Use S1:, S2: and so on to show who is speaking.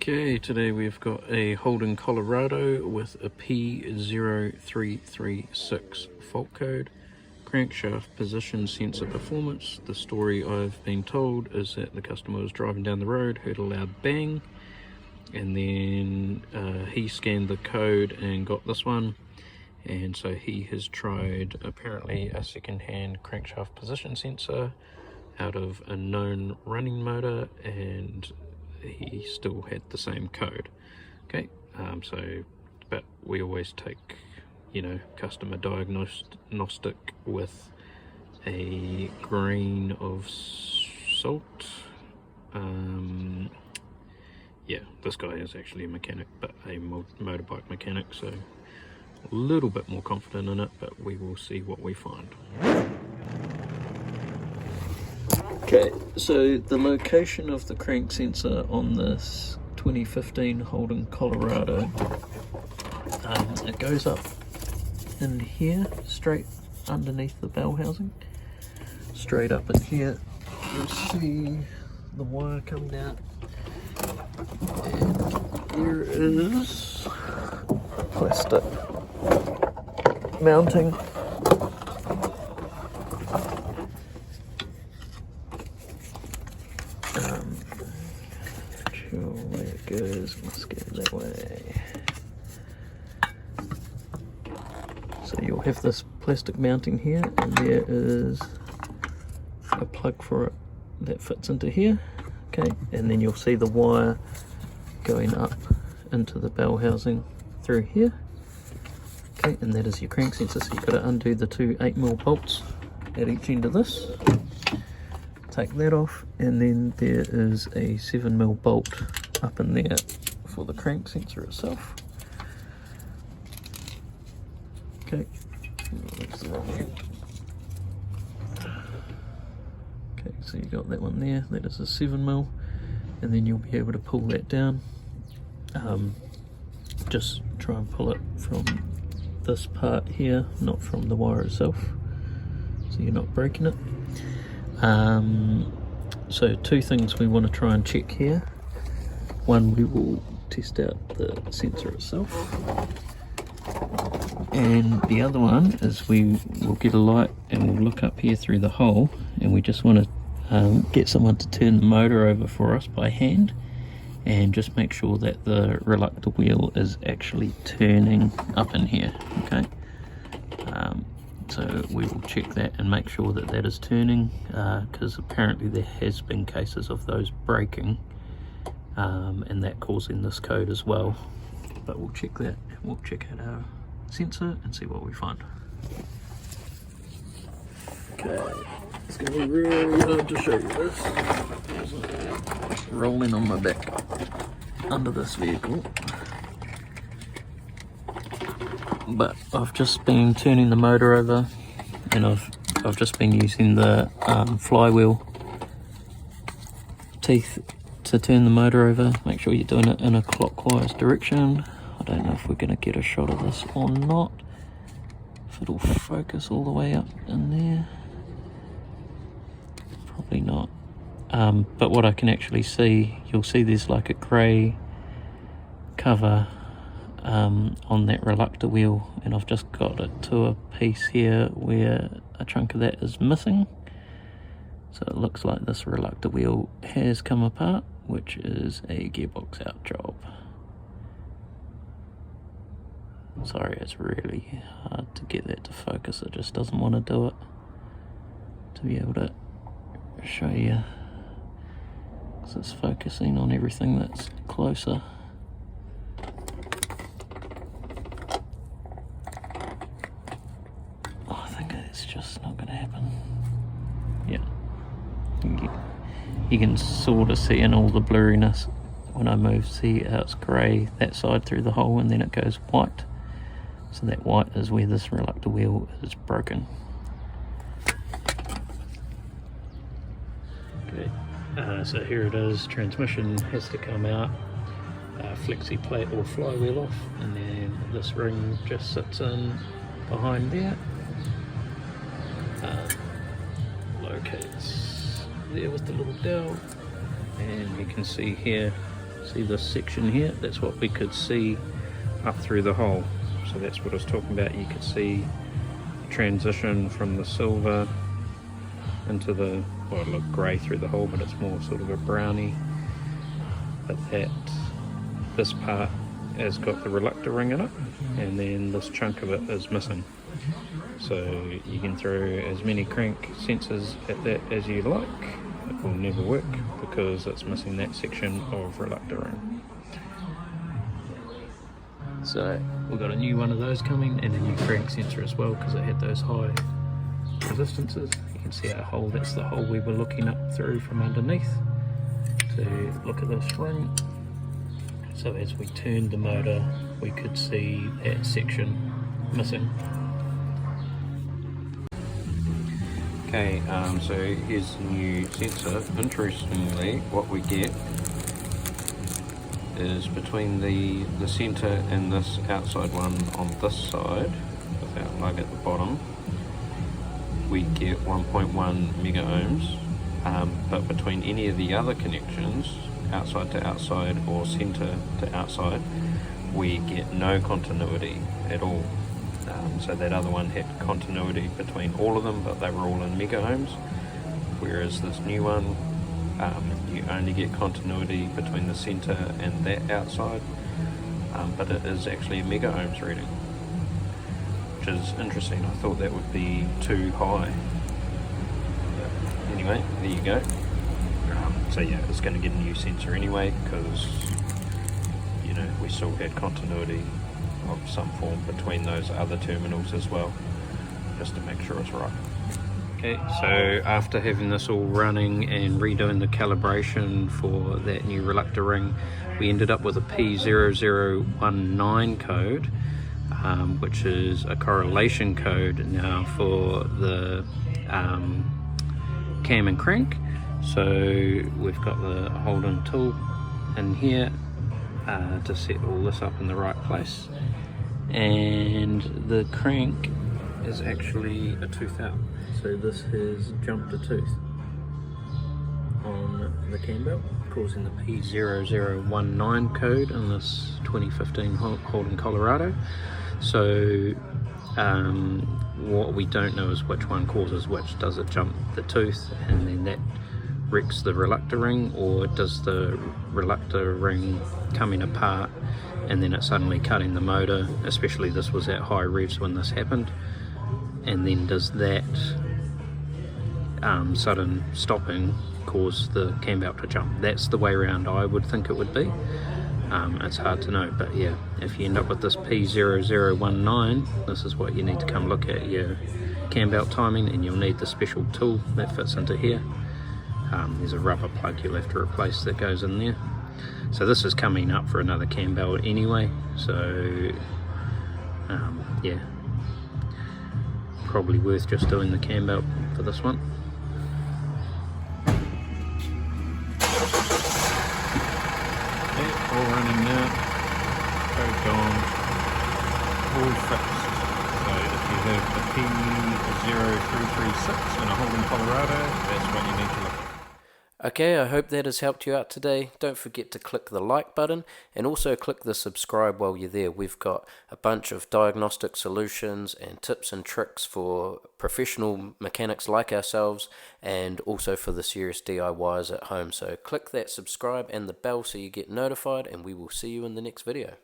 S1: Okay, today we've got a Holden Colorado with a p0336 fault code, crankshaft position sensor performance. The story I've been told is that the customer was driving down the road, heard a loud bang, and then he scanned the code and got this one, and so he has tried apparently a second-hand crankshaft position sensor out of a known running motor, and he still had the same code. Okay, but we always take, customer diagnostic with a grain of salt. Yeah, this guy is actually a mechanic, but a motorbike mechanic, so a little bit more confident in it, but we will see what we find. Okay, so the location of the crank sensor on this 2015 Holden Colorado, it goes up in here, straight underneath the bell housing. Straight up in here, you'll see the wire coming out, and there is plastic mounting. Where it goes, must go that way. So you'll have this plastic mounting here, and there is a plug for it that fits into here. Okay, and then you'll see the wire going up into the bell housing through here. Okay, and that is your crank sensor. So you've got to undo the two 8mm bolts at each end of this. Take that off, and then there is a 7mm bolt up in there for the crank sensor itself. Okay, that's the wrong end. Okay, so you got that one there, that is a 7mm, and then you'll be able to pull that down. Just try and pull it from this part here, not from the wire itself, so you're not breaking it. So two things we want to try and check here. One, we will test out the sensor itself, and the other one is we will get a light and we'll look up here through the hole, and we just want to get someone to turn the motor over for us by hand and just make sure that the reluctor wheel is actually turning up in here. Okay, so we will check that and make sure that that is turning, because apparently there has been cases of those breaking, and that causing this code as well. But we'll check that, and we'll check out our sensor and see what we find. Okay, it's going to be really hard to show you this. Rolling on my back under this vehicle. But I've just been turning the motor over, and I've just been using the flywheel teeth to turn the motor over. Make sure you're doing it in a clockwise direction. I don't know if we're going to get a shot of this or not, if it'll focus all the way up in there. Probably not. But what I can actually see, you'll see there's like a grey cover on that reluctor wheel, and I've just got it to a piece here where a chunk of that is missing. So it looks like this reluctor wheel has come apart, which is a gearbox out job. Sorry, it's really hard to get that to focus. It just doesn't want to do it, to be able to show you, because it's focusing on everything that's closer. It's just not going to happen. Yeah, you can sort of see in all the blurriness when I move. See how it's grey that side through the hole, and then it goes white. So that white is where this reluctor wheel is broken. Okay, so here it is. Transmission has to come out, flexi plate or flywheel off, and then this ring just sits in behind there. Locates there with the little dowel, and you can see here See this section here? That's what we could see up through the hole. So that's what I was talking about. You could see the transition from the silver into the, well, it looked grey through the hole, but it's more sort of a brownie. But this part has got the Reluctor ring in it, and then this chunk of it is missing. So you can throw as many crank sensors at that as you like, it will never work because it's missing that section of Reluctor ring. So we've got a new one of those coming, and a new crank sensor as well, because it had those high resistances. You can see our hole, that's the hole we were looking up through from underneath to look at this ring. So as we turned the motor, we could see that section missing. Okay, so here's the new sensor. Interestingly, what we get is between the center and this outside one on this side, without lug at the bottom, we get 1.1 mega ohms, but between any of the other connections, outside to outside or center to outside, we get no continuity at all. So that other one had continuity between all of them, but they were all in mega ohms, whereas this new one, you only get continuity between the center and that outside, but it is actually a mega ohms reading, which is interesting. I thought that would be too high. Anyway, there you go. So yeah, it's going to get a new sensor anyway, because you know we still had continuity of some form between those other terminals as well, just to make sure it's right. Okay, so after having this all running and redoing the calibration for that new Reluctor ring, we ended up with a p0019 code, which is a correlation code now for the cam and crank. So we've got the Holden tool in here to set all this up in the right place, and the crank is actually a tooth out. So this has jumped a tooth on the cam belt, causing the p0019 code in this 2015 Holden Colorado. So what we don't know is which one causes which. Does it jump the tooth and then that wrecks the Reluctor ring, or does the Reluctor ring coming apart and then it's suddenly cutting the motor? Especially this was at high revs when this happened, and then does that sudden stopping cause the cam belt to jump? That's the way around I would think it would be. It's hard to know, but yeah, if you end up with this p0019, this is what you need to come look at, your cam belt timing, and you'll need the special tool that fits into here. There's a rubber plug you'll have to replace that goes in there. So this is coming up for another cam belt anyway, so yeah, probably worth just doing the cam belt for this one. Okay, all running now, code gone, all fixed. So if you have the p0336 in a Holden Colorado, that's what you need to look at. Okay, I hope that has helped you out today. Don't forget to click the like button and also click the subscribe while you're there. We've got a bunch of diagnostic solutions and tips and tricks for professional mechanics like ourselves, and also for the serious DIYs at home. So click that subscribe and the bell so you get notified, and we will see you in the next video.